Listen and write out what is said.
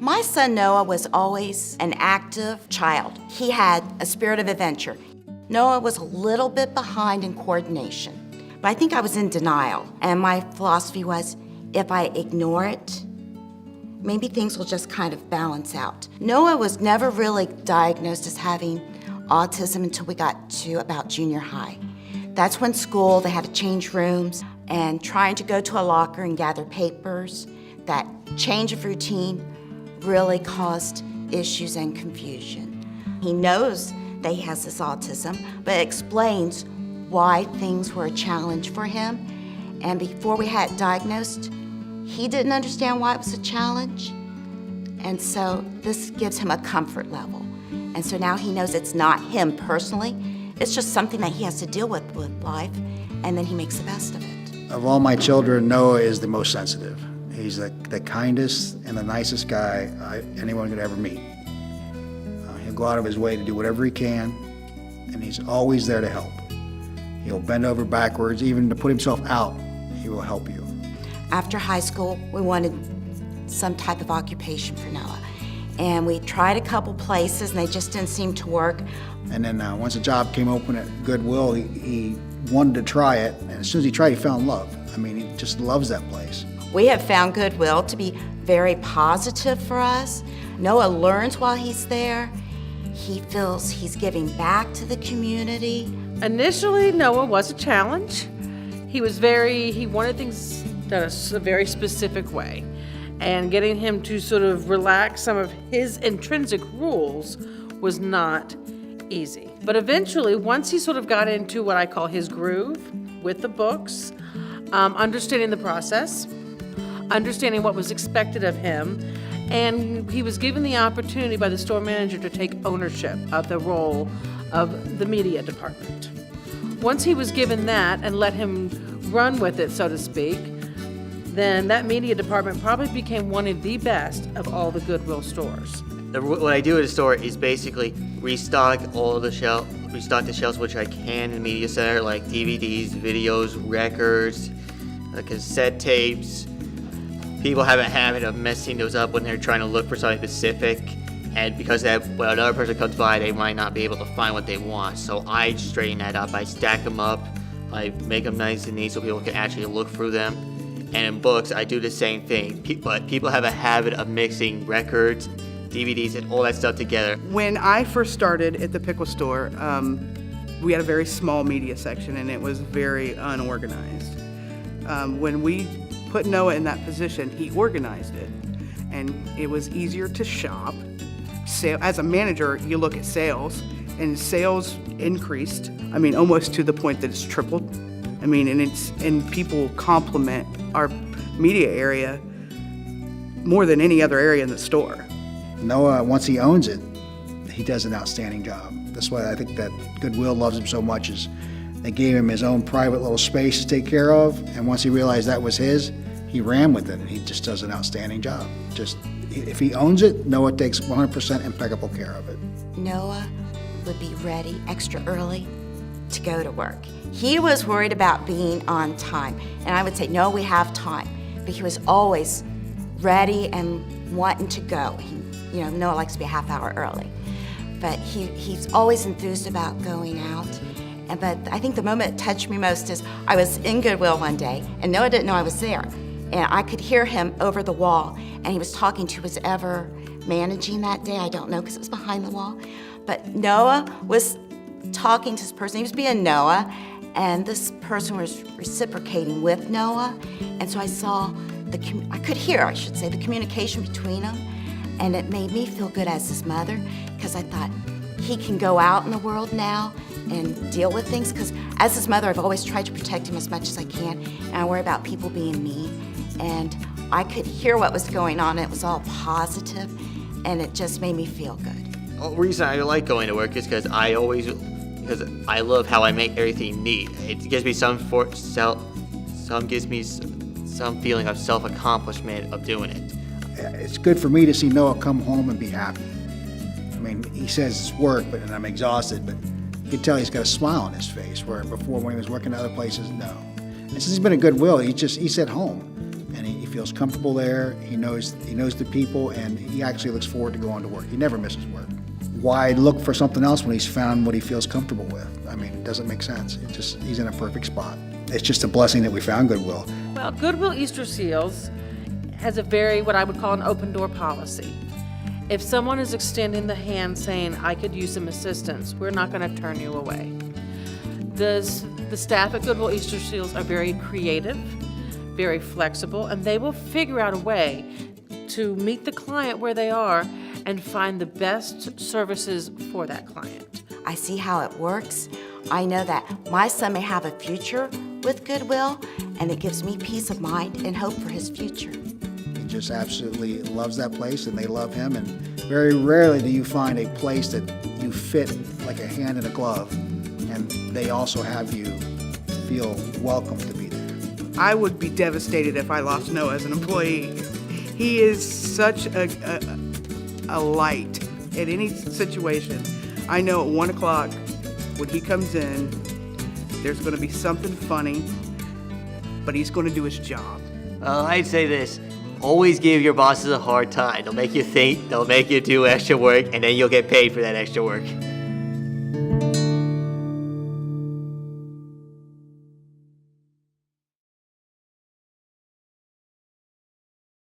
My son Noah was always an active child. He had a spirit of adventure. Noah was a little bit behind in coordination, but I think I was in denial. And my philosophy was, if I ignore it, maybe things will just kind of balance out. Noah was never really diagnosed as having autism until we got to about junior high. That's when school, they had to change rooms, and trying to go to a locker and gather papers, that change of routine really caused issues and confusion. He knows that he has this autism, but explains why things were a challenge for him. And before we had it diagnosed, he didn't understand why it was a challenge. And so this gives him a comfort level. And so now he knows it's not him personally, it's just something that he has to deal with life, and then he makes the best of it. Of all my children, Noah is the most sensitive. He's the kindest and the nicest guy anyone could ever meet. He'll go out of his way to do whatever he can, and he's always there to help. He'll bend over backwards, even to put himself out, he will help you. After high school, we wanted some type of occupation for Noah. And we tried a couple places, and they just didn't seem to work. And then once a job came open at Goodwill, he wanted to try it, and as soon as he tried, he fell in love. I mean, he just loves that place. We have found Goodwill to be very positive for us. Noah learns while he's there. He feels he's giving back to the community. Initially, Noah was a challenge. He wanted things done a very specific way. And getting him to sort of relax some of his intrinsic rules was not easy. But eventually, once he sort of got into what I call his groove with the books, understanding the process, understanding what was expected of him, and he was given the opportunity by the store manager to take ownership of the role of the media department. Once he was given that and let him run with it, so to speak, then that media department probably became one of the best of all the Goodwill stores. What I do at the store is basically restock the shelves which I can in the media center, like DVDs, videos, records, cassette tapes. People have a habit of messing those up when they're trying to look for something specific, and because when another person comes by, they might not be able to find what they want. So I straighten that up. I stack them up, I make them nice and neat so people can actually look through them. And in books, I do the same thing. But people have a habit of mixing records, DVDs, and all that stuff together. When I first started at the pickle store, we had a very small media section, and it was very unorganized. When we put Noah in that position, he organized it, and it was easier to shop. As a manager, you look at sales, and sales increased, almost to the point that it's tripled. And people compliment our media area more than any other area in the store. Noah, once he owns it, he does an outstanding job. That's why I think that Goodwill loves him so much, is they gave him his own private little space to take care of, and once he realized that was his, he ran with it, and he just does an outstanding job. If he owns it, Noah takes 100% impeccable care of it. Noah would be ready extra early to go to work. He was worried about being on time, and I would say, no, we have time. But he was always ready and wanting to go. Noah likes to be a half hour early. But he's always enthused about going out. But I think the moment that touched me most is I was in Goodwill one day, and Noah didn't know I was there. And I could hear him over the wall, and he was talking to whoever ever managing that day. I don't know, because it was behind the wall. But Noah was talking to this person. He was being Noah, and this person was reciprocating with Noah. And so I could hear the communication between them. And it made me feel good as his mother, because I thought, he can go out in the world now and deal with things, because as his mother, I've always tried to protect him as much as I can, and I worry about people being mean. And I could hear what was going on, and it was all positive, and it just made me feel good. The reason I like going to work is because I love how I make everything neat. It gives me some feeling of self-accomplishment of doing it. It's good for me to see Noah come home and be happy. He says it's work, and I'm exhausted, but you can tell he's got a smile on his face, where before when he was working at other places, no. And since he's been at Goodwill, he's at home, and he feels comfortable there. He knows the people, and he actually looks forward to going to work. He never misses work. Why look for something else when he's found what he feels comfortable with? I mean, it doesn't make sense. He's in a perfect spot. It's just a blessing that we found Goodwill. Well, Goodwill Easter Seals has a very, what I would call an open door policy. If someone is extending the hand saying, I could use some assistance, we're not going to turn you away. The staff at Goodwill Easter Seals are very creative, very flexible, and they will figure out a way to meet the client where they are and find the best services for that client. I see how it works. I know that my son may have a future with Goodwill, and it gives me peace of mind and hope for his future. He just absolutely loves that place, and they love him, and very rarely do you find a place that you fit like a hand in a glove, and they also have you feel welcome to be there. I would be devastated if I lost Noah as an employee. He is such a light in any situation. I know at 1 o'clock when he comes in, there's going to be something funny, but he's going to do his job. I'd say this. Always give your bosses a hard time. They'll make you think, they'll make you do extra work, and then you'll get paid for that extra work.